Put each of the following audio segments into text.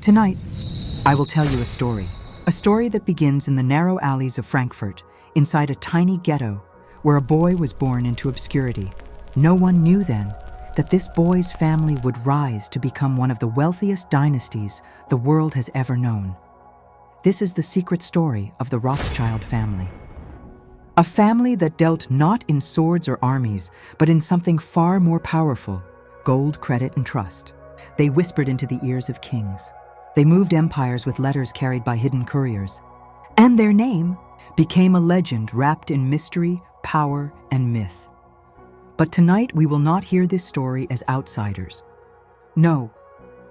Tonight, I will tell you a story that begins in the narrow alleys of Frankfurt, inside a tiny ghetto where a boy was born into obscurity. No one knew then that this boy's family would rise to become one of the wealthiest dynasties the world has ever known. This is the secret story of the Rothschild family. A family that dealt not in swords or armies, but in something far more powerful: gold, credit, and trust. They whispered into the ears of kings. They moved empires with letters carried by hidden couriers. And their name became a legend wrapped in mystery, power, and myth. But tonight we will not hear this story as outsiders. No,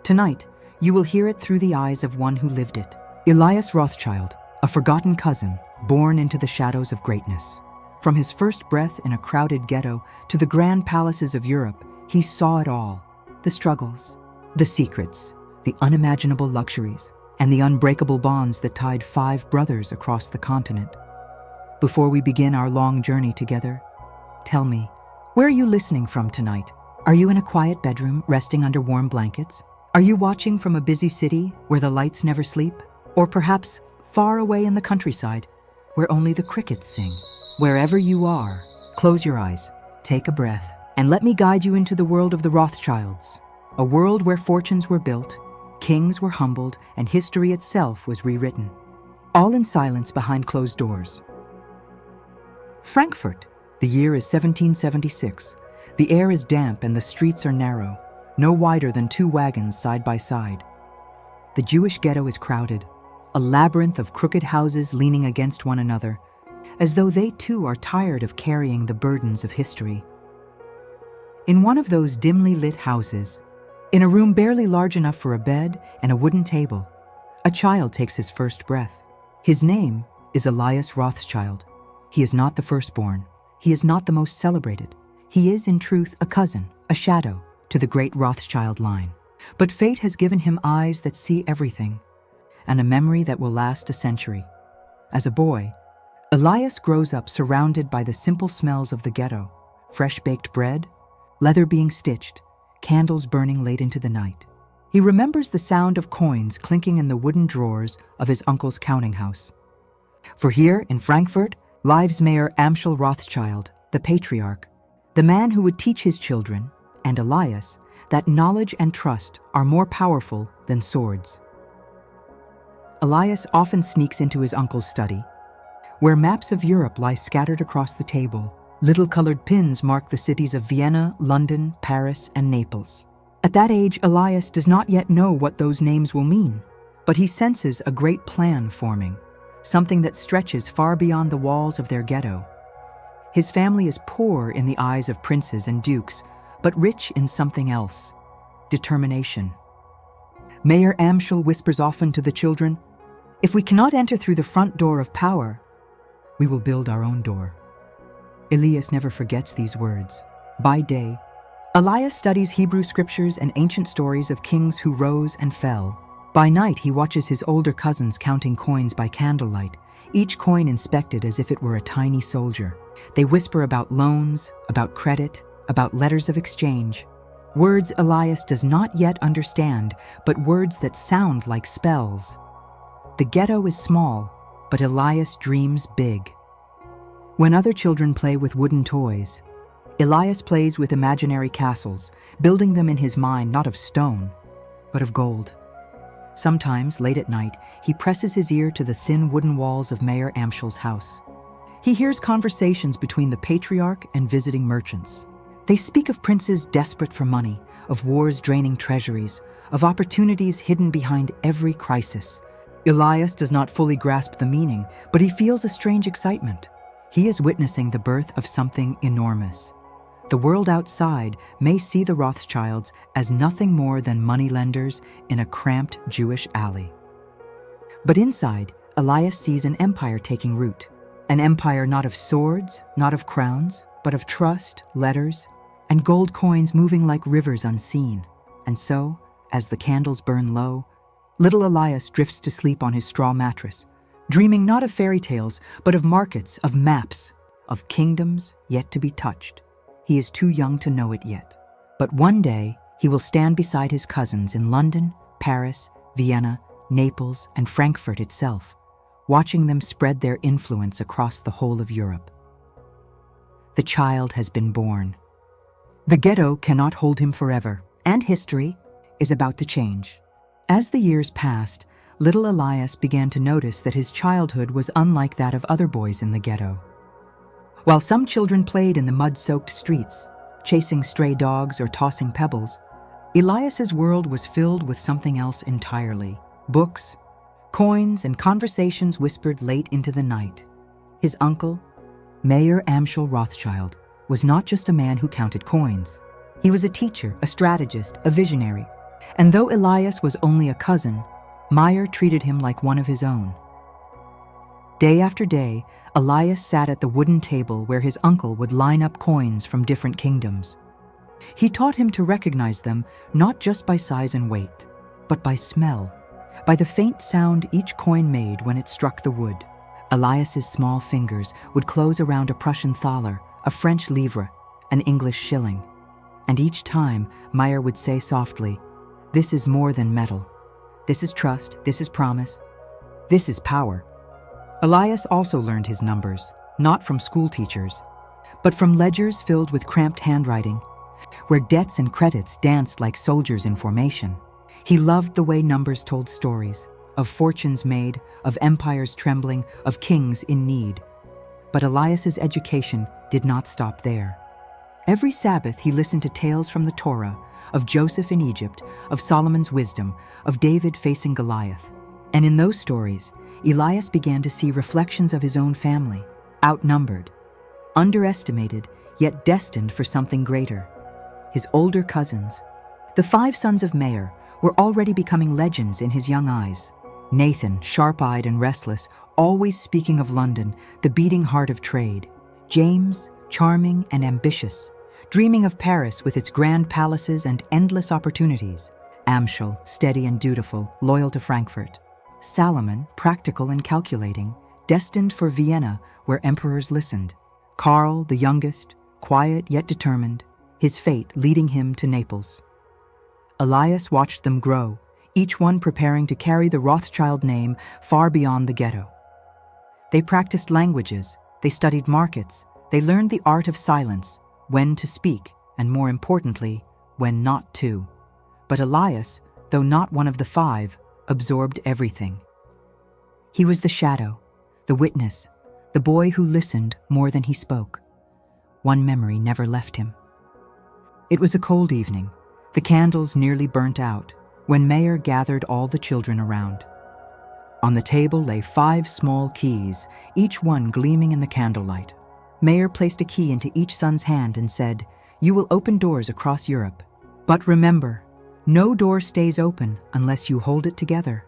tonight you will hear it through the eyes of one who lived it. Elias Rothschild, a forgotten cousin, born into the shadows of greatness. From his first breath in a crowded ghetto to the grand palaces of Europe, he saw it all. The struggles, the secrets, the unimaginable luxuries, and the unbreakable bonds that tied 5 brothers across the continent. Before we begin our long journey together, tell me, where are you listening from tonight? Are you in a quiet bedroom, resting under warm blankets? Are you watching from a busy city where the lights never sleep? Or perhaps far away in the countryside, where only the crickets sing? Wherever you are, close your eyes, take a breath, and let me guide you into the world of the Rothschilds, a world where fortunes were built, kings were humbled, and history itself was rewritten, all in silence behind closed doors. Frankfurt. The year is 1776. The air is damp and the streets are narrow, no wider than 2 wagons side by side. The Jewish ghetto is crowded, a labyrinth of crooked houses leaning against one another, as though they too are tired of carrying the burdens of history. In one of those dimly lit houses, in a room barely large enough for a bed and a wooden table, a child takes his first breath. His name is Elias Rothschild. He is not the firstborn. He is not the most celebrated. He is, in truth, a cousin, a shadow to the great Rothschild line. But fate has given him eyes that see everything, and a memory that will last a century. As a boy, Elias grows up surrounded by the simple smells of the ghetto: fresh baked bread, leather being stitched, candles burning late into the night. He remembers the sound of coins clinking in the wooden drawers of his uncle's counting house. For here in Frankfurt lives Mayor Amschel Rothschild, the patriarch, the man who would teach his children, and Elias, that knowledge and trust are more powerful than swords. Elias often sneaks into his uncle's study, where maps of Europe lie scattered across the table. Little colored pins mark the cities of Vienna, London, Paris, and Naples. At that age, Elias does not yet know what those names will mean, but he senses a great plan forming, something that stretches far beyond the walls of their ghetto. His family is poor in the eyes of princes and dukes, but rich in something else: determination. Mayor Amschel whispers often to the children, "If we cannot enter through the front door of power, we will build our own door." Elias never forgets these words. By day, Elias studies Hebrew scriptures and ancient stories of kings who rose and fell. By night, he watches his older cousins counting coins by candlelight, each coin inspected as if it were a tiny soldier. They whisper about loans, about credit, about letters of exchange. Words Elias does not yet understand, but words that sound like spells. The ghetto is small, but Elias dreams big. When other children play with wooden toys, Elias plays with imaginary castles, building them in his mind not of stone, but of gold. Sometimes, late at night, he presses his ear to the thin wooden walls of Mayor Amschel's house. He hears conversations between the patriarch and visiting merchants. They speak of princes desperate for money, of wars draining treasuries, of opportunities hidden behind every crisis. Elias does not fully grasp the meaning, but he feels a strange excitement. He is witnessing the birth of something enormous. The world outside may see the Rothschilds as nothing more than moneylenders in a cramped Jewish alley. But inside, Elias sees an empire taking root. An empire not of swords, not of crowns, but of trust, letters, and gold coins moving like rivers unseen. And so, as the candles burn low, little Elias drifts to sleep on his straw mattress, dreaming not of fairy tales, but of markets, of maps, of kingdoms yet to be touched. He is too young to know it yet. But one day, he will stand beside his cousins in London, Paris, Vienna, Naples, and Frankfurt itself, watching them spread their influence across the whole of Europe. The child has been born. The ghetto cannot hold him forever, and history is about to change. As the years passed, little Elias began to notice that his childhood was unlike that of other boys in the ghetto. While some children played in the mud-soaked streets, chasing stray dogs or tossing pebbles, Elias's world was filled with something else entirely. Books, coins, and conversations whispered late into the night. His uncle, Mayor Amschel Rothschild, was not just a man who counted coins. He was a teacher, a strategist, a visionary. And though Elias was only a cousin, Meyer treated him like one of his own. Day after day, Elias sat at the wooden table where his uncle would line up coins from different kingdoms. He taught him to recognize them not just by size and weight, but by smell, by the faint sound each coin made when it struck the wood. Elias's small fingers would close around a Prussian thaler, a French livre, an English shilling. And each time, Meyer would say softly, "This is more than metal. This is trust, this is promise, this is power." Elias also learned his numbers, not from school teachers, but from ledgers filled with cramped handwriting, where debts and credits danced like soldiers in formation. He loved the way numbers told stories, of fortunes made, of empires trembling, of kings in need. But Elias's education did not stop there. Every Sabbath he listened to tales from the Torah, of Joseph in Egypt, of Solomon's wisdom, of David facing Goliath. And in those stories, Elias began to see reflections of his own family, outnumbered, underestimated, yet destined for something greater. His older cousins, the 5 sons of Meyer, were already becoming legends in his young eyes. Nathan, sharp-eyed and restless, always speaking of London, the beating heart of trade. James, charming and ambitious, dreaming of Paris with its grand palaces and endless opportunities. Amschel, steady and dutiful, loyal to Frankfurt. Salomon, practical and calculating, destined for Vienna, where emperors listened. Karl, the youngest, quiet yet determined, his fate leading him to Naples. Elias watched them grow, each one preparing to carry the Rothschild name far beyond the ghetto. They practiced languages, they studied markets, they learned the art of silence, when to speak, and more importantly, when not to. But Elias, though not one of the 5, absorbed everything. He was the shadow, the witness, the boy who listened more than he spoke. One memory never left him. It was a cold evening, the candles nearly burnt out, when Meyer gathered all the children around. On the table lay 5 small keys, each one gleaming in the candlelight. Meyer placed a key into each son's hand and said, "You will open doors across Europe. But remember, no door stays open unless you hold it together."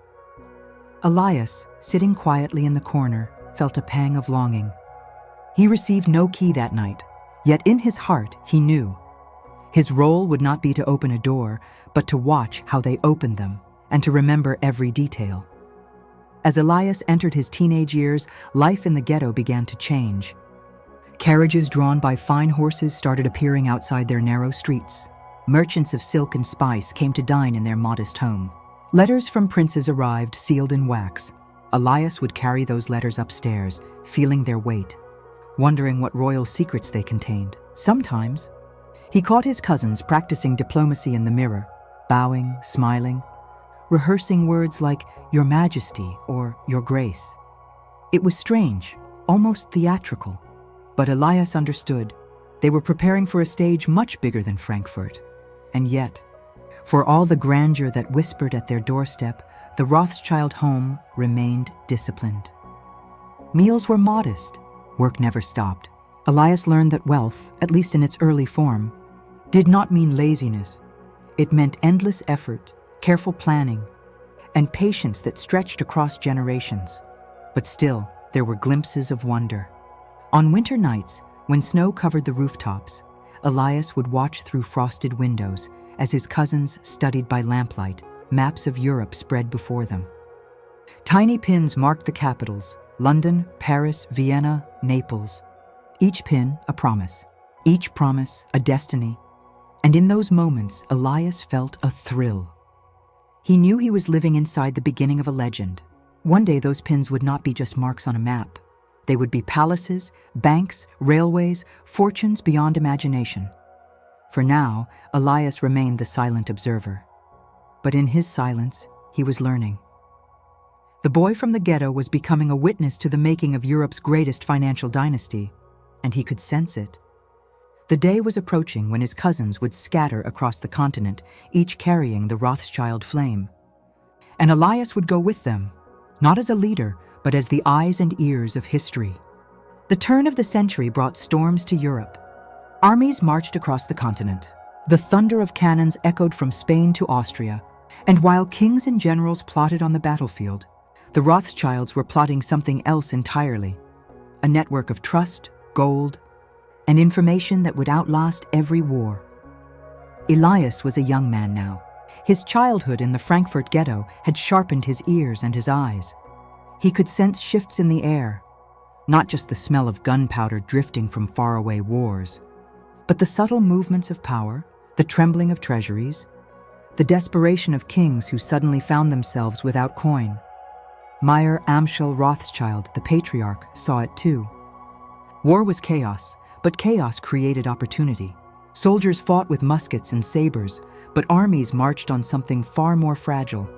Elias, sitting quietly in the corner, felt a pang of longing. He received no key that night, yet in his heart he knew. His role would not be to open a door, but to watch how they opened them and to remember every detail. As Elias entered his teenage years, life in the ghetto began to change. Carriages drawn by fine horses started appearing outside their narrow streets. Merchants of silk and spice came to dine in their modest home. Letters from princes arrived sealed in wax. Elias would carry those letters upstairs, feeling their weight, wondering what royal secrets they contained. Sometimes, he caught his cousins practicing diplomacy in the mirror, bowing, smiling, rehearsing words like "Your Majesty" or "Your Grace." It was strange, almost theatrical. But Elias understood. They were preparing for a stage much bigger than Frankfurt. And yet, for all the grandeur that whispered at their doorstep, the Rothschild home remained disciplined. Meals were modest. Work never stopped. Elias learned that wealth, at least in its early form, did not mean laziness. It meant endless effort, careful planning, and patience that stretched across generations. But still, there were glimpses of wonder. On winter nights, when snow covered the rooftops, Elias would watch through frosted windows as his cousins studied by lamplight, maps of Europe spread before them. Tiny pins marked the capitals: London, Paris, Vienna, Naples. Each pin a promise, each promise a destiny. And in those moments, Elias felt a thrill. He knew he was living inside the beginning of a legend. One day those pins would not be just marks on a map. They would be palaces, banks, railways, fortunes beyond imagination. For now, Elias remained the silent observer. But in his silence, he was learning. The boy from the ghetto was becoming a witness to the making of Europe's greatest financial dynasty, and he could sense it. The day was approaching when his cousins would scatter across the continent, each carrying the Rothschild flame. And Elias would go with them, not as a leader, but as the eyes and ears of history. The turn of the century brought storms to Europe. Armies marched across the continent. The thunder of cannons echoed from Spain to Austria, and while kings and generals plotted on the battlefield, the Rothschilds were plotting something else entirely, a network of trust, gold, and information that would outlast every war. Elias was a young man now. His childhood in the Frankfurt ghetto had sharpened his ears and his eyes. He could sense shifts in the air, not just the smell of gunpowder drifting from faraway wars, but the subtle movements of power, the trembling of treasuries, the desperation of kings who suddenly found themselves without coin. Meyer Amschel Rothschild, the patriarch, saw it too. War was chaos, but chaos created opportunity. Soldiers fought with muskets and sabers, but armies marched on something far more fragile: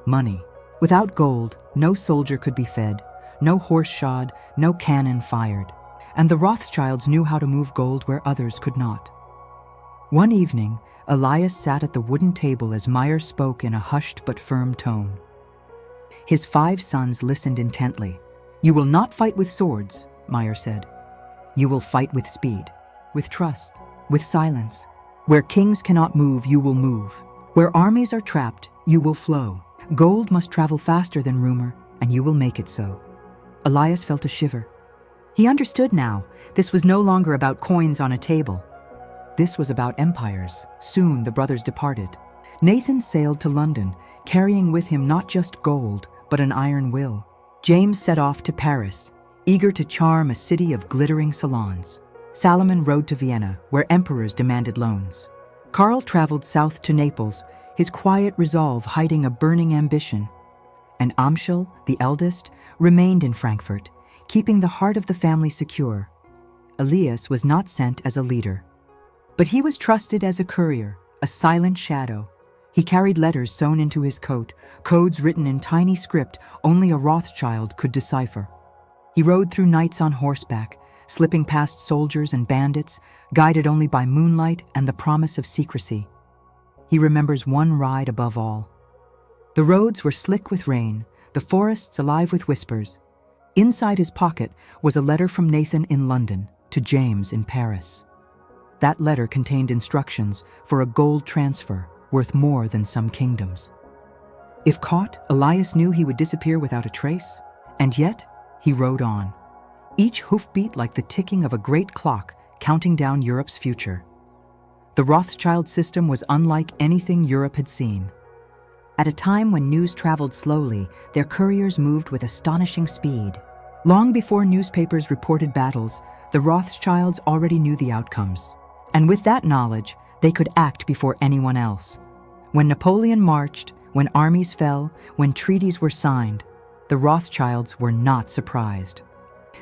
money. Without gold, no soldier could be fed, no horse shod, no cannon fired. And the Rothschilds knew how to move gold where others could not. One evening, Elias sat at the wooden table as Meyer spoke in a hushed but firm tone. His 5 sons listened intently. "You will not fight with swords," Meyer said. "You will fight with speed, with trust, with silence. Where kings cannot move, you will move. Where armies are trapped, you will flow. Gold must travel faster than rumor, and you will make it so." Elias felt a shiver. He understood now. This was no longer about coins on a table. This was about empires. Soon the brothers departed. Nathan sailed to London, carrying with him not just gold, but an iron will. James set off to Paris, eager to charm a city of glittering salons. Salomon rode to Vienna, where emperors demanded loans. Karl traveled south to Naples, his quiet resolve hiding a burning ambition. And Amschel, the eldest, remained in Frankfurt, keeping the heart of the family secure. Elias was not sent as a leader, but he was trusted as a courier, a silent shadow. He carried letters sewn into his coat, codes written in tiny script only a Rothschild could decipher. He rode through nights on horseback, slipping past soldiers and bandits, guided only by moonlight and the promise of secrecy. He remembers one ride above all. The roads were slick with rain, the forests alive with whispers. Inside his pocket was a letter from Nathan in London to James in Paris. That letter contained instructions for a gold transfer worth more than some kingdoms. If caught, Elias knew he would disappear without a trace, and yet he rode on, each hoofbeat like the ticking of a great clock counting down Europe's future. The Rothschild system was unlike anything Europe had seen. At a time when news traveled slowly, their couriers moved with astonishing speed. Long before newspapers reported battles, the Rothschilds already knew the outcomes. And with that knowledge, they could act before anyone else. When Napoleon marched, when armies fell, when treaties were signed, the Rothschilds were not surprised.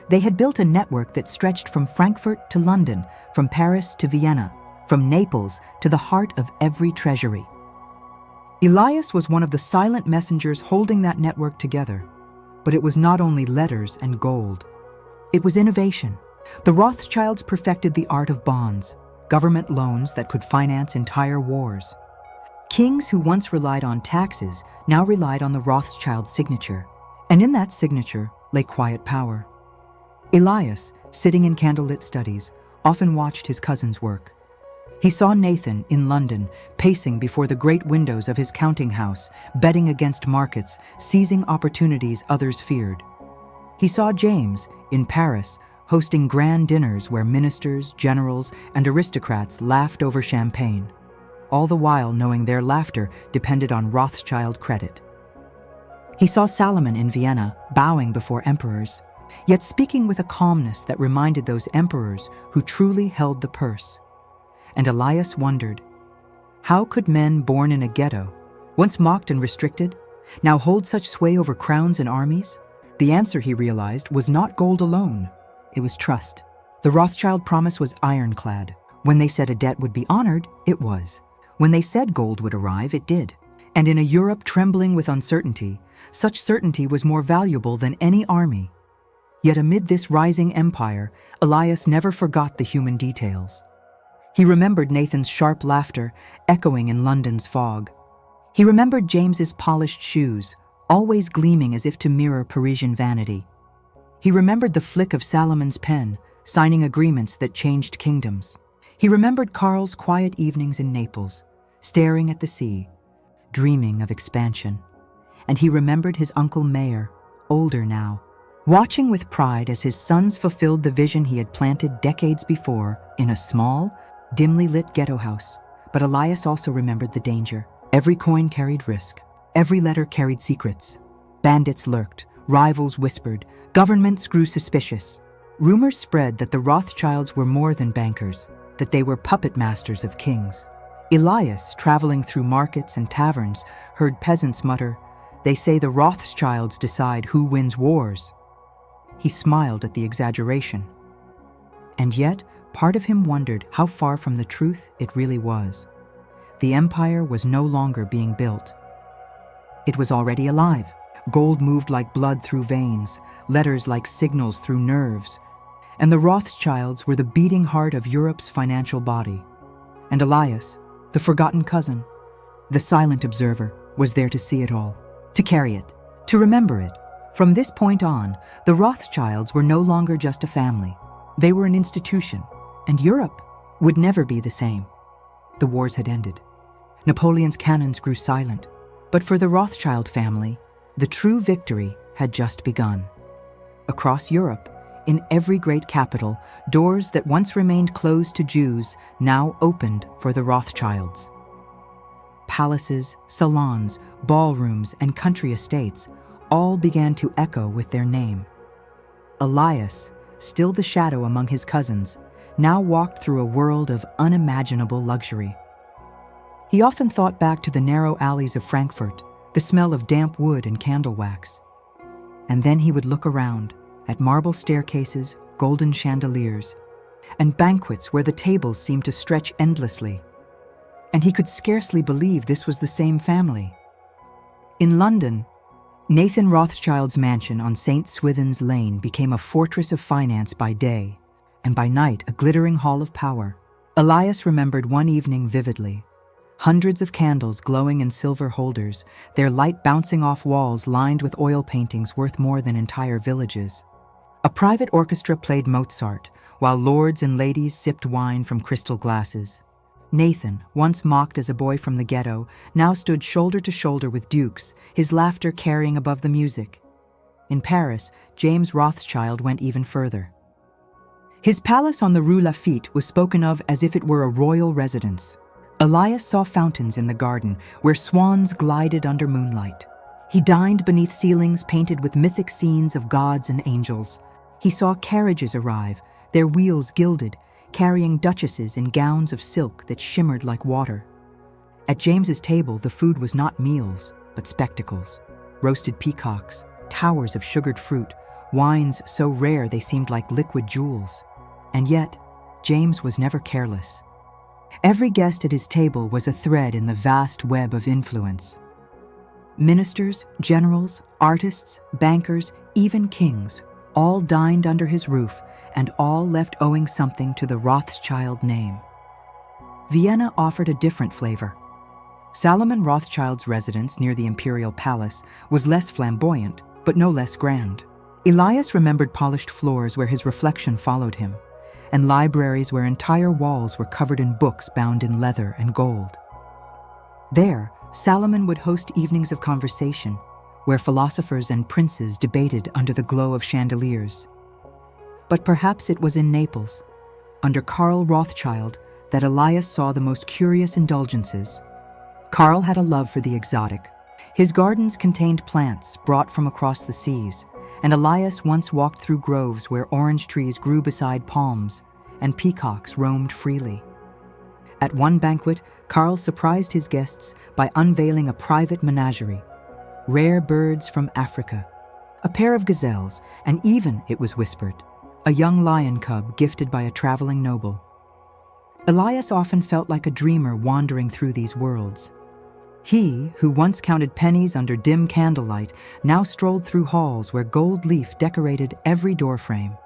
They had built a network that stretched from Frankfurt to London, from Paris to Vienna, from Naples to the heart of every treasury. Elias was one of the silent messengers holding that network together. But it was not only letters and gold. It was innovation. The Rothschilds perfected the art of bonds, government loans that could finance entire wars. Kings who once relied on taxes now relied on the Rothschild signature, and in that signature lay quiet power. Elias, sitting in candlelit studies, often watched his cousins work. He saw Nathan in London, pacing before the great windows of his counting house, betting against markets, seizing opportunities others feared. He saw James, in Paris, hosting grand dinners where ministers, generals, and aristocrats laughed over champagne, all the while knowing their laughter depended on Rothschild credit. He saw Salomon in Vienna, bowing before emperors, yet speaking with a calmness that reminded those emperors who truly held the purse. And Elias wondered, how could men born in a ghetto, once mocked and restricted, now hold such sway over crowns and armies? The answer, he realized, was not gold alone. It was trust. The Rothschild promise was ironclad. When they said a debt would be honored, it was. When they said gold would arrive, it did. And in a Europe trembling with uncertainty, such certainty was more valuable than any army. Yet amid this rising empire, Elias never forgot the human details. He remembered Nathan's sharp laughter echoing in London's fog. He remembered James's polished shoes, always gleaming as if to mirror Parisian vanity. He remembered the flick of Salomon's pen, signing agreements that changed kingdoms. He remembered Karl's quiet evenings in Naples, staring at the sea, dreaming of expansion. And he remembered his uncle Mayer, older now, watching with pride as his sons fulfilled the vision he had planted decades before in a small, dimly lit ghetto house. But Elias also remembered the danger. Every coin carried risk. Every letter carried secrets. Bandits lurked, rivals whispered, governments grew suspicious. Rumors spread that the Rothschilds were more than bankers, that they were puppet masters of kings. Elias, traveling through markets and taverns, heard peasants mutter, "They say the Rothschilds decide who wins wars." He smiled at the exaggeration. And yet, part of him wondered how far from the truth it really was. The empire was no longer being built. It was already alive. Gold moved like blood through veins, letters like signals through nerves. And the Rothschilds were the beating heart of Europe's financial body. And Elias, the forgotten cousin, the silent observer, was there to see it all, to carry it, to remember it. From this point on, the Rothschilds were no longer just a family. They were an institution, and Europe would never be the same. The wars had ended. Napoleon's cannons grew silent. But for the Rothschild family, the true victory had just begun. Across Europe, in every great capital, doors that once remained closed to Jews now opened for the Rothschilds. Palaces, salons, ballrooms, and country estates all began to echo with their name. Elias, still the shadow among his cousins, now walked through a world of unimaginable luxury. He often thought back to the narrow alleys of Frankfurt, the smell of damp wood and candle wax. And then he would look around at marble staircases, golden chandeliers, and banquets where the tables seemed to stretch endlessly. And he could scarcely believe this was the same family. In London, Nathan Rothschild's mansion on St. Swithin's Lane became a fortress of finance by day, and by night a glittering hall of power. Elias remembered one evening vividly. Hundreds of candles glowing in silver holders, their light bouncing off walls lined with oil paintings worth more than entire villages. A private orchestra played Mozart, while lords and ladies sipped wine from crystal glasses. Nathan, once mocked as a boy from the ghetto, now stood shoulder to shoulder with dukes, his laughter carrying above the music. In Paris, James Rothschild went even further. His palace on the Rue Lafitte was spoken of as if it were a royal residence. Elias saw fountains in the garden where swans glided under moonlight. He dined beneath ceilings painted with mythic scenes of gods and angels. He saw carriages arrive, their wheels gilded, carrying duchesses in gowns of silk that shimmered like water. At James's table, the food was not meals, but spectacles. Roasted peacocks, towers of sugared fruit, wines so rare they seemed like liquid jewels. And yet, James was never careless. Every guest at his table was a thread in the vast web of influence. Ministers, generals, artists, bankers, even kings, all dined under his roof and all left owing something to the Rothschild name. Vienna offered a different flavor. Salomon Rothschild's residence near the imperial palace was less flamboyant, but no less grand. Elias remembered polished floors where his reflection followed him, and libraries where entire walls were covered in books bound in leather and gold. There, Salomon would host evenings of conversation, where philosophers and princes debated under the glow of chandeliers. But perhaps it was in Naples, under Karl Rothschild, that Elias saw the most curious indulgences. Karl had a love for the exotic. His gardens contained plants brought from across the seas, and Elias once walked through groves where orange trees grew beside palms and peacocks roamed freely. At one banquet, Karl surprised his guests by unveiling a private menagerie. Rare birds from Africa, a pair of gazelles, and even, it was whispered, a young lion cub gifted by a traveling noble. Elias often felt like a dreamer wandering through these worlds. He, who once counted pennies under dim candlelight, now strolled through halls where gold leaf decorated every doorframe.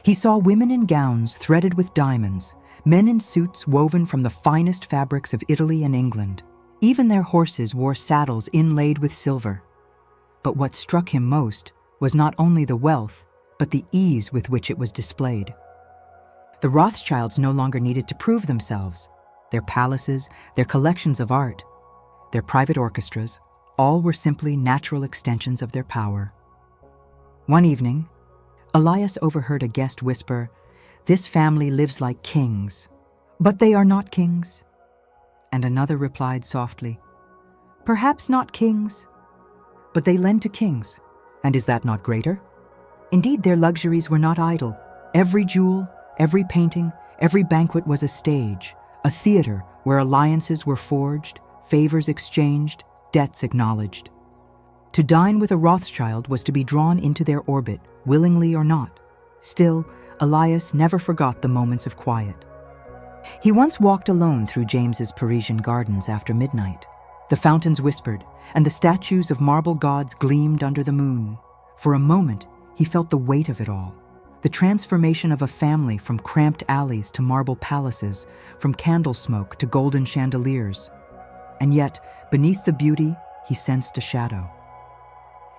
He saw women in gowns threaded with diamonds, men in suits woven from the finest fabrics of Italy and England. Even their horses wore saddles inlaid with silver. But what struck him most was not only the wealth, but the ease with which it was displayed. The Rothschilds no longer needed to prove themselves. Their palaces, their collections of art, their private orchestras, all were simply natural extensions of their power. One evening, Elias overheard a guest whisper, "This family lives like kings, but they are not kings." And another replied softly, "Perhaps not kings, but they lend to kings, and is that not greater?" Indeed, their luxuries were not idle. Every jewel, every painting, every banquet was a stage, a theater where alliances were forged, favors exchanged, debts acknowledged. To dine with a Rothschild was to be drawn into their orbit, willingly or not. Still, Elias never forgot the moments of quiet. He once walked alone through James's Parisian gardens after midnight. The fountains whispered, and the statues of marble gods gleamed under the moon. For a moment, he felt the weight of it all. The transformation of a family from cramped alleys to marble palaces, from candle smoke to golden chandeliers. And yet, beneath the beauty, he sensed a shadow.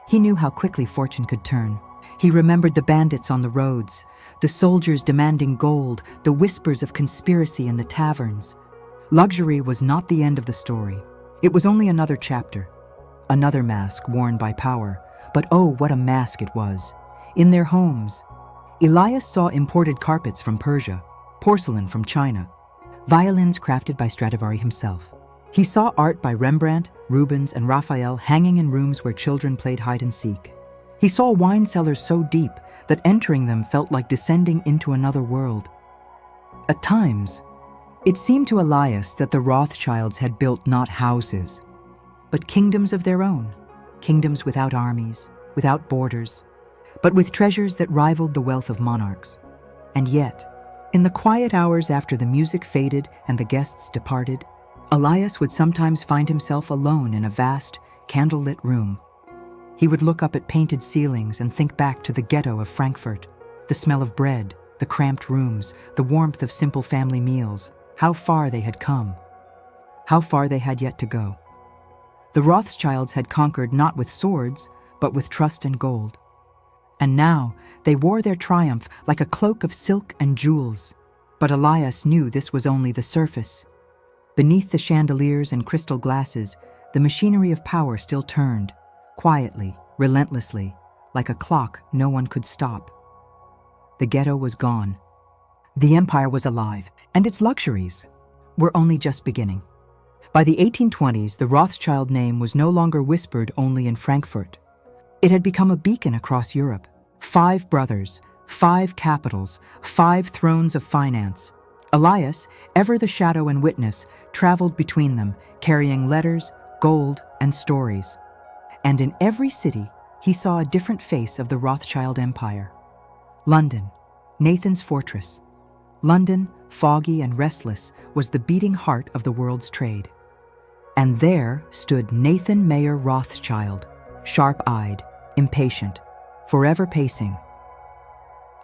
He knew how quickly fortune could turn. He remembered the bandits on the roads, the soldiers demanding gold, the whispers of conspiracy in the taverns. Luxury was not the end of the story. It was only another chapter, another mask worn by power. But oh, what a mask it was. In their homes, Elias saw imported carpets from Persia, porcelain from China, violins crafted by Stradivari himself. He saw art by Rembrandt, Rubens, and Raphael hanging in rooms where children played hide and seek. He saw wine cellars so deep that entering them felt like descending into another world. At times, it seemed to Elias that the Rothschilds had built not houses, but kingdoms of their own, kingdoms without armies, without borders, but with treasures that rivaled the wealth of monarchs. And yet, in the quiet hours after the music faded and the guests departed, Elias would sometimes find himself alone in a vast, candlelit room. He would look up at painted ceilings and think back to the ghetto of Frankfurt, the smell of bread, the cramped rooms, the warmth of simple family meals, how far they had come, how far they had yet to go. The Rothschilds had conquered not with swords, but with trust and gold. And now they wore their triumph like a cloak of silk and jewels. But Elias knew this was only the surface. Beneath the chandeliers and crystal glasses, the machinery of power still turned, quietly, relentlessly, like a clock no one could stop. The ghetto was gone. The empire was alive, and its luxuries were only just beginning. By the 1820s, the Rothschild name was no longer whispered only in Frankfurt. It had become a beacon across Europe. 5 brothers, 5 capitals, 5 thrones of finance. Elias, ever the shadow and witness, traveled between them, carrying letters, gold, and stories. And in every city, he saw a different face of the Rothschild Empire. London, Nathan's fortress. London, foggy and restless, was the beating heart of the world's trade. And there stood Nathan Mayer Rothschild, sharp-eyed, impatient, forever pacing.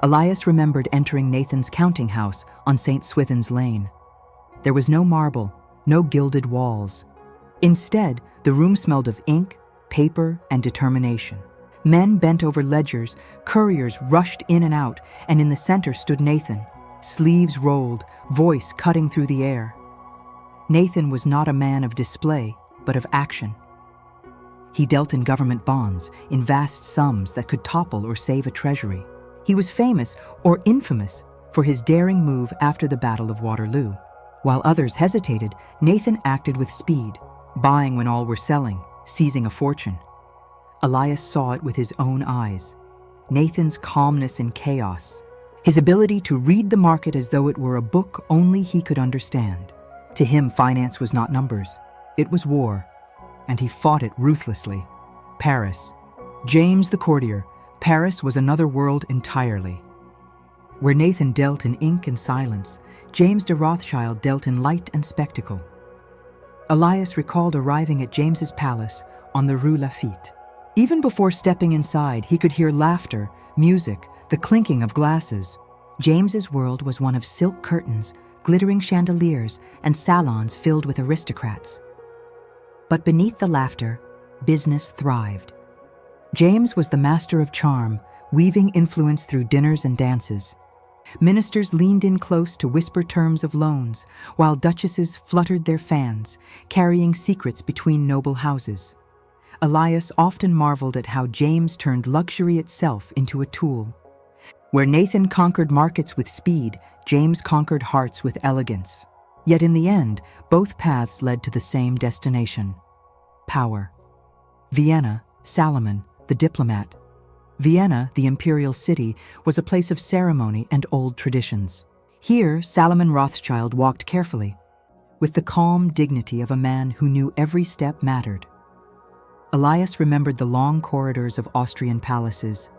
Elias remembered entering Nathan's counting house on St. Swithin's Lane. There was no marble, no gilded walls. Instead, the room smelled of ink, paper, and determination. Men bent over ledgers, couriers rushed in and out, and in the center stood Nathan, sleeves rolled, voice cutting through the air. Nathan was not a man of display, but of action. He dealt in government bonds, in vast sums that could topple or save a treasury. He was famous, or infamous, for his daring move after the Battle of Waterloo. While others hesitated, Nathan acted with speed, buying when all were selling, seizing a fortune. Elias saw it with his own eyes. Nathan's calmness in chaos, His ability to read the market as though it were a book only he could understand. To him, finance was not numbers. It was war, and he fought it ruthlessly. Paris. James the courtier. Paris was another world entirely. Where Nathan dealt in ink and silence, James de Rothschild dealt in light and spectacle. Elias recalled arriving at James's palace on the Rue Lafitte. Even before stepping inside, he could hear laughter, music, the clinking of glasses. James's world was one of silk curtains, glittering chandeliers, and salons filled with aristocrats. But beneath the laughter, business thrived. James was the master of charm, weaving influence through dinners and dances. Ministers leaned in close to whisper terms of loans, while duchesses fluttered their fans, carrying secrets between noble houses. Elias often marveled at how James turned luxury itself into a tool. Where Nathan conquered markets with speed, James conquered hearts with elegance. Yet in the end, both paths led to the same destination: power. Vienna, Salomon, the diplomat. Vienna, the imperial city, was a place of ceremony and old traditions. Here, Salomon Rothschild walked carefully, with the calm dignity of a man who knew every step mattered. Elias remembered the long corridors of Austrian palaces,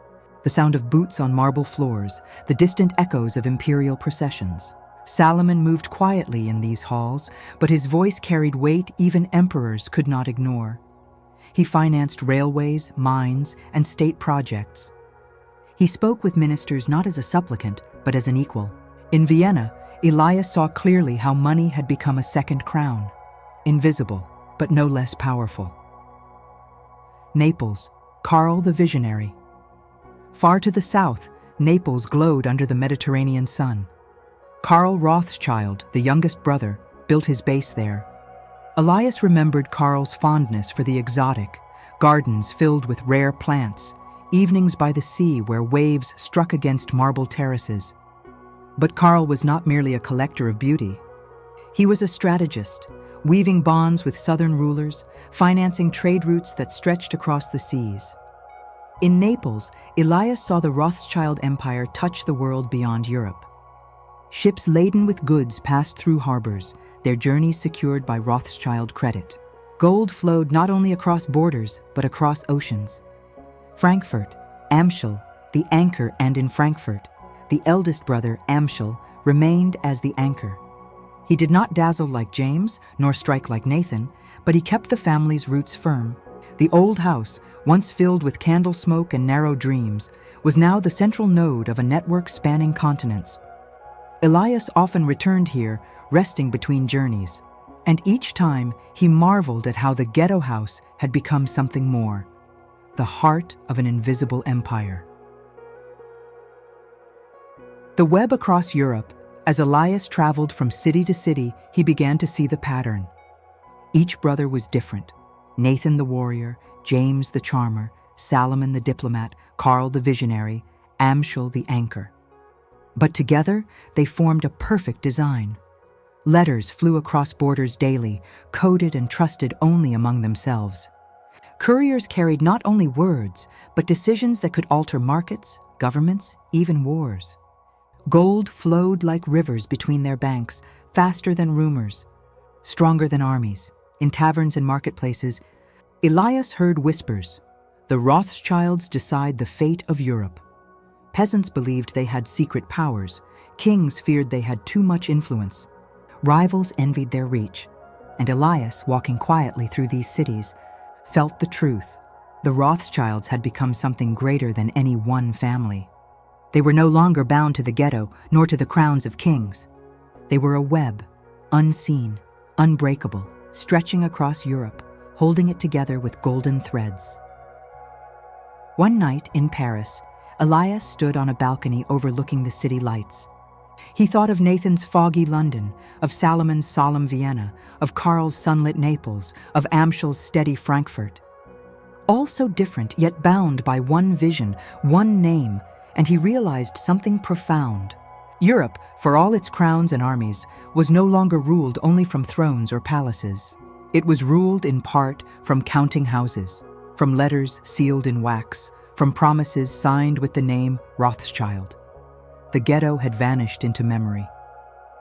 the sound of boots on marble floors, the distant echoes of imperial processions. Salomon moved quietly in these halls, but his voice carried weight even emperors could not ignore. He financed railways, mines, and state projects. He spoke with ministers not as a supplicant, but as an equal. In Vienna, Elias saw clearly how money had become a second crown, invisible, but no less powerful. Naples, Karl the Visionary. Far to the south, Naples glowed under the Mediterranean sun. Karl Rothschild, the youngest brother, built his base there. Elias remembered Karl's fondness for the exotic, gardens filled with rare plants, evenings by the sea where waves struck against marble terraces. But Karl was not merely a collector of beauty. He was a strategist, weaving bonds with southern rulers, financing trade routes that stretched across the seas. In Naples, Elias saw the Rothschild Empire touch the world beyond Europe. Ships laden with goods passed through harbors, their journeys secured by Rothschild credit. Gold flowed not only across borders, but across oceans. Frankfurt, Amschel, the anchor, and in Frankfurt, the eldest brother, Amschel, remained as the anchor. He did not dazzle like James, nor strike like Nathan, but he kept the family's roots firm. The old house, once filled with candle smoke and narrow dreams, was now the central node of a network spanning continents. Elias often returned here, resting between journeys, and each time he marveled at how the ghetto house had become something more, the heart of an invisible empire. The web across Europe. As Elias traveled from city to city, he began to see the pattern. Each brother was different: Nathan the warrior, James the charmer, Salomon the diplomat, Karl the visionary, Amschel the anchor. But together, they formed a perfect design. Letters flew across borders daily, coded and trusted only among themselves. Couriers carried not only words, but decisions that could alter markets, governments, even wars. Gold flowed like rivers between their banks, faster than rumors, stronger than armies. In taverns and marketplaces, Elias heard whispers. The Rothschilds decide the fate of Europe. Peasants believed they had secret powers. Kings feared they had too much influence. Rivals envied their reach. And Elias, walking quietly through these cities, felt the truth. The Rothschilds had become something greater than any one family. They were no longer bound to the ghetto, nor to the crowns of kings. They were a web, unseen, unbreakable, stretching across Europe, holding it together with golden threads. One night in Paris, Elias stood on a balcony overlooking the city lights. He thought of Nathan's foggy London, of Salomon's solemn Vienna, of Karl's sunlit Naples, of Amschel's steady Frankfurt. All so different, yet bound by one vision, one name, and he realized something profound. Europe, for all its crowns and armies, was no longer ruled only from thrones or palaces. It was ruled in part from counting houses, from letters sealed in wax, from promises signed with the name Rothschild. The ghetto had vanished into memory.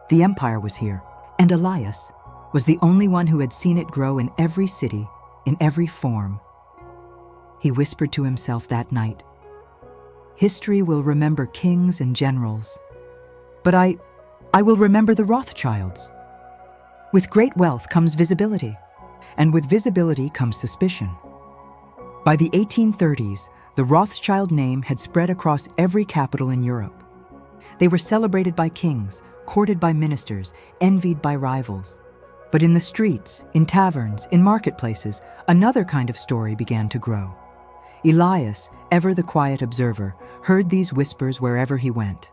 The empire was here, and Elias was the only one who had seen it grow in every city, in every form. He whispered to himself that night, "History will remember kings and generals, but I will remember the Rothschilds." With great wealth comes visibility, and with visibility comes suspicion. By the 1830s, the Rothschild name had spread across every capital in Europe. They were celebrated by kings, courted by ministers, envied by rivals. But in the streets, in taverns, in marketplaces, another kind of story began to grow. Elias, ever the quiet observer, heard these whispers wherever he went.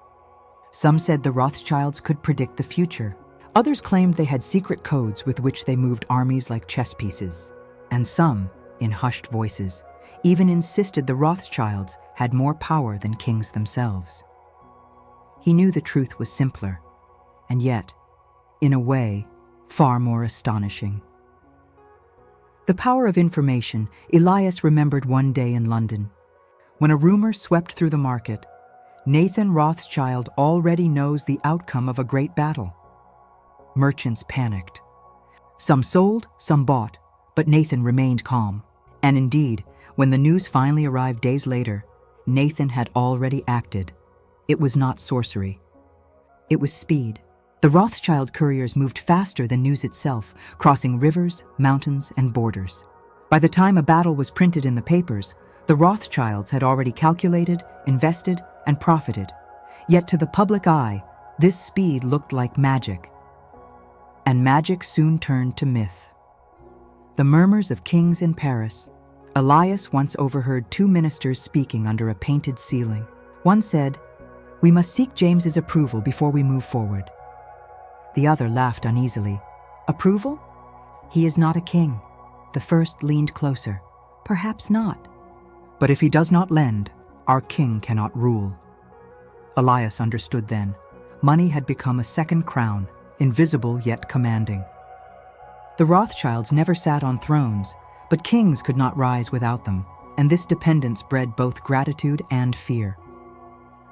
Some said the Rothschilds could predict the future. Others claimed they had secret codes with which they moved armies like chess pieces. And some, in hushed voices, even insisted the Rothschilds had more power than kings themselves. He knew the truth was simpler, and yet, in a way, far more astonishing. The power of information, Elias remembered one day in London. When a rumor swept through the market, "Nathan Rothschild already knows the outcome of a great battle." Merchants panicked. Some sold, some bought, but Nathan remained calm. And indeed, when the news finally arrived days later, Nathan had already acted. It was not sorcery. It was speed. The Rothschild couriers moved faster than news itself, crossing rivers, mountains, and borders. By the time a battle was printed in the papers, the Rothschilds had already calculated, invested, and profited. Yet to the public eye, this speed looked like magic. And magic soon turned to myth. The murmurs of kings in Paris. Elias once overheard two ministers speaking under a painted ceiling. One said, "We must seek James's approval before we move forward." The other laughed uneasily. "Approval? He is not a king." The first leaned closer. "Perhaps not. But if he does not lend, our king cannot rule." Elias understood then. Money had become a second crown, invisible yet commanding. The Rothschilds never sat on thrones, but kings could not rise without them, and this dependence bred both gratitude and fear.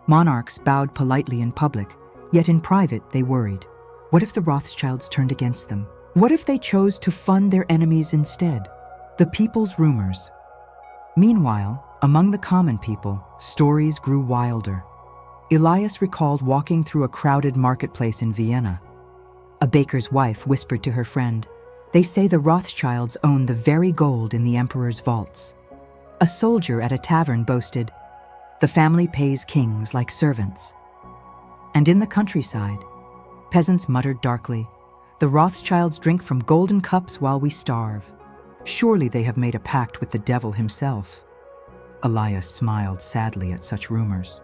Monarchs bowed politely in public, yet in private they worried. What if the Rothschilds turned against them? What if they chose to fund their enemies instead? The people's rumors. Meanwhile, among the common people, stories grew wilder. Elias recalled walking through a crowded marketplace in Vienna. A baker's wife whispered to her friend, "They say the Rothschilds own the very gold in the emperor's vaults." A soldier at a tavern boasted, "The family pays kings like servants." And in the countryside, peasants muttered darkly, "The Rothschilds drink from golden cups while we starve. Surely they have made a pact with the devil himself." Elias smiled sadly at such rumors.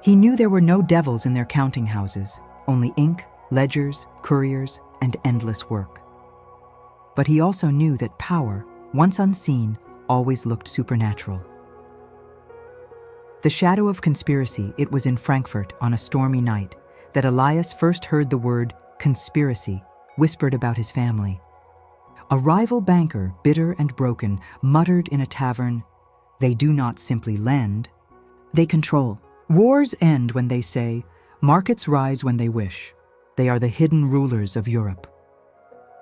He knew there were no devils in their counting houses, only ink, ledgers, couriers, and endless work. But he also knew that power, once unseen, always looked supernatural. The shadow of conspiracy, it was in Frankfurt on a stormy night that Elias first heard the word conspiracy whispered about his family. A rival banker, bitter and broken, muttered in a tavern, "They do not simply lend, they control. Wars end when they say, markets rise when they wish. They are the hidden rulers of Europe."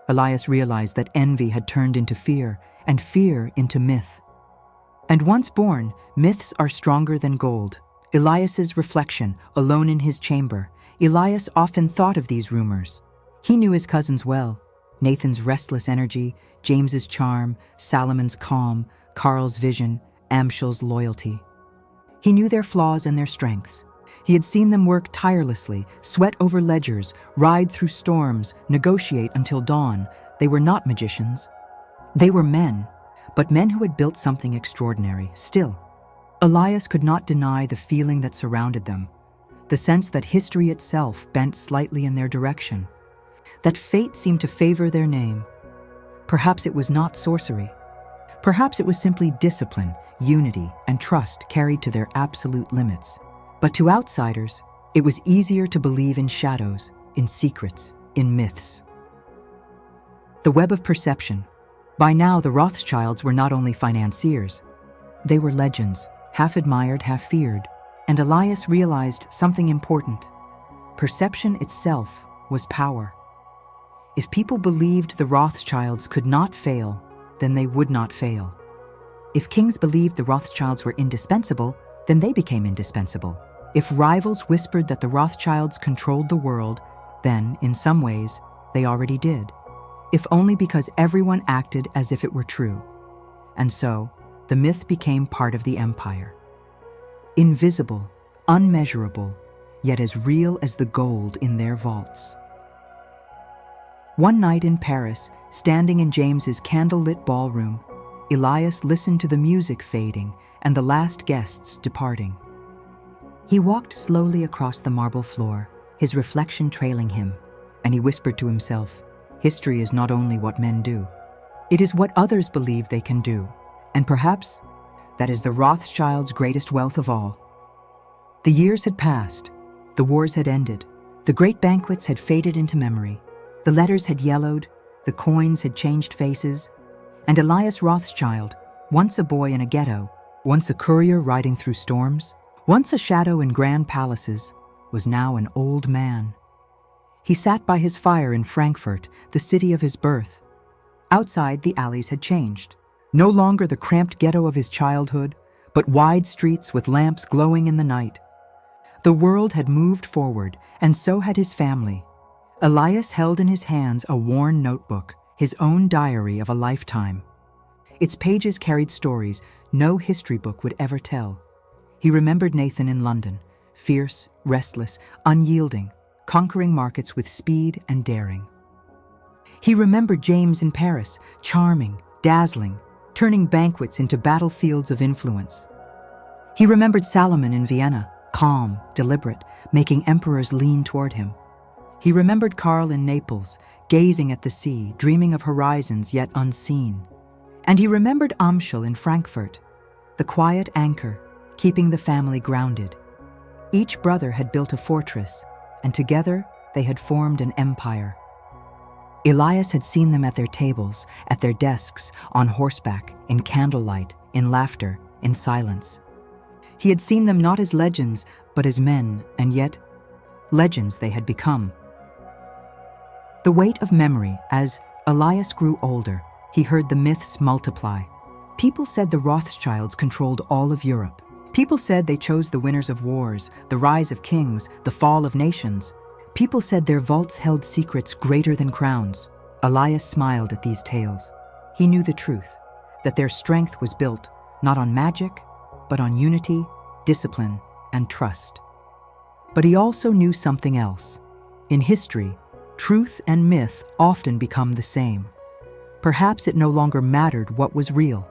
Elias realized that envy had turned into fear, and fear into myth. And once born, myths are stronger than gold. Elias's reflection, alone in his chamber, Elias often thought of these rumors. He knew his cousins well. Nathan's restless energy, James's charm, Salomon's calm, Karl's vision, Amschel's loyalty. He knew their flaws and their strengths. He had seen them work tirelessly, sweat over ledgers, ride through storms, negotiate until dawn. They were not magicians. They were men, but men who had built something extraordinary. Still, Elias could not deny the feeling that surrounded them, the sense that history itself bent slightly in their direction, that fate seemed to favor their name. Perhaps it was not sorcery. Perhaps it was simply discipline, unity, and trust carried to their absolute limits. But to outsiders, it was easier to believe in shadows, in secrets, in myths. The web of perception. By now, the Rothschilds were not only financiers. They were legends, half admired, half feared. And Elias realized something important. Perception itself was power. If people believed the Rothschilds could not fail, then they would not fail. If kings believed the Rothschilds were indispensable, then they became indispensable. If rivals whispered that the Rothschilds controlled the world, then, in some ways, they already did. If only because everyone acted as if it were true. And so, the myth became part of the empire. Invisible, unmeasurable, yet as real as the gold in their vaults. One night in Paris, standing in James's candlelit ballroom, Elias listened to the music fading and the last guests departing. He walked slowly across the marble floor, his reflection trailing him, and he whispered to himself, "History is not only what men do. It is what others believe they can do, and perhaps that is the Rothschilds' greatest wealth of all." The years had passed, the wars had ended, the great banquets had faded into memory, the letters had yellowed, the coins had changed faces, and Elias Rothschild, once a boy in a ghetto, once a courier riding through storms, once a shadow in grand palaces, was now an old man. He sat by his fire in Frankfurt, the city of his birth. Outside, the alleys had changed. No longer the cramped ghetto of his childhood, but wide streets with lamps glowing in the night. The world had moved forward, and so had his family. Elias held in his hands a worn notebook, his own diary of a lifetime. Its pages carried stories no history book would ever tell. He remembered Nathan in London, fierce, restless, unyielding, conquering markets with speed and daring. He remembered James in Paris, charming, dazzling, turning banquets into battlefields of influence. He remembered Salomon in Vienna, calm, deliberate, making emperors lean toward him. He remembered Karl in Naples, gazing at the sea, dreaming of horizons yet unseen. And he remembered Amschel in Frankfurt, the quiet anchor, keeping the family grounded. Each brother had built a fortress, and together they had formed an empire. Elias had seen them at their tables, at their desks, on horseback, in candlelight, in laughter, in silence. He had seen them not as legends, but as men, and yet, legends they had become. The weight of memory, as Elias grew older, he heard the myths multiply. People said the Rothschilds controlled all of Europe. People said they chose the winners of wars, the rise of kings, the fall of nations. People said their vaults held secrets greater than crowns. Elias smiled at these tales. He knew the truth, that their strength was built not on magic, but on unity, discipline, and trust. But he also knew something else. In history, truth and myth often become the same. Perhaps it no longer mattered what was real.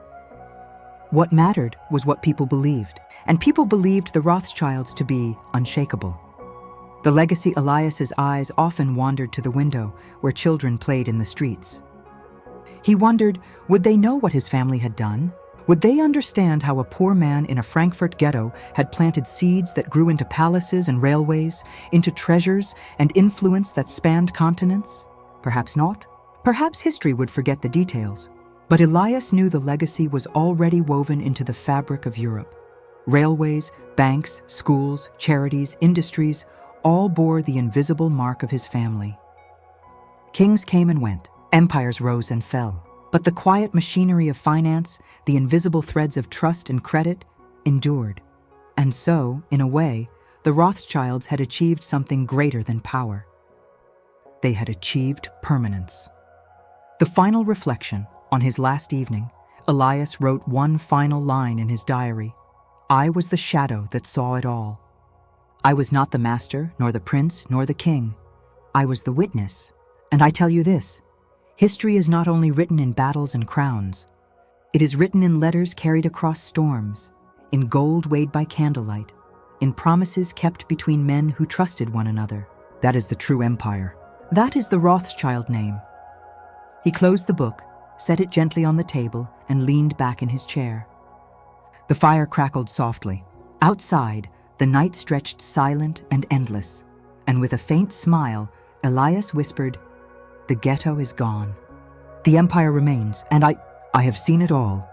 What mattered was what people believed, and people believed the Rothschilds to be unshakable. The legacy Elias's eyes often wandered to the window where children played in the streets. He wondered, would they know what his family had done? Would they understand how a poor man in a Frankfurt ghetto had planted seeds that grew into palaces and railways, into treasures and influence that spanned continents? Perhaps not. Perhaps history would forget the details. But Elias knew the legacy was already woven into the fabric of Europe. Railways, banks, schools, charities, industries, all bore the invisible mark of his family. Kings came and went, empires rose and fell, but the quiet machinery of finance, the invisible threads of trust and credit, endured. And so, in a way, the Rothschilds had achieved something greater than power. They had achieved permanence. The final reflection, on his last evening, Elias wrote one final line in his diary. "I was the shadow that saw it all. I was not the master, nor the prince, nor the king. I was the witness. And I tell you this, history is not only written in battles and crowns. It is written in letters carried across storms, in gold weighed by candlelight, in promises kept between men who trusted one another. That is the true empire. That is the Rothschild name." He closed the book, set it gently on the table, and leaned back in his chair. The fire crackled softly. Outside, the night stretched silent and endless, and with a faint smile, Elias whispered, "The ghetto is gone. The empire remains, and I have seen it all.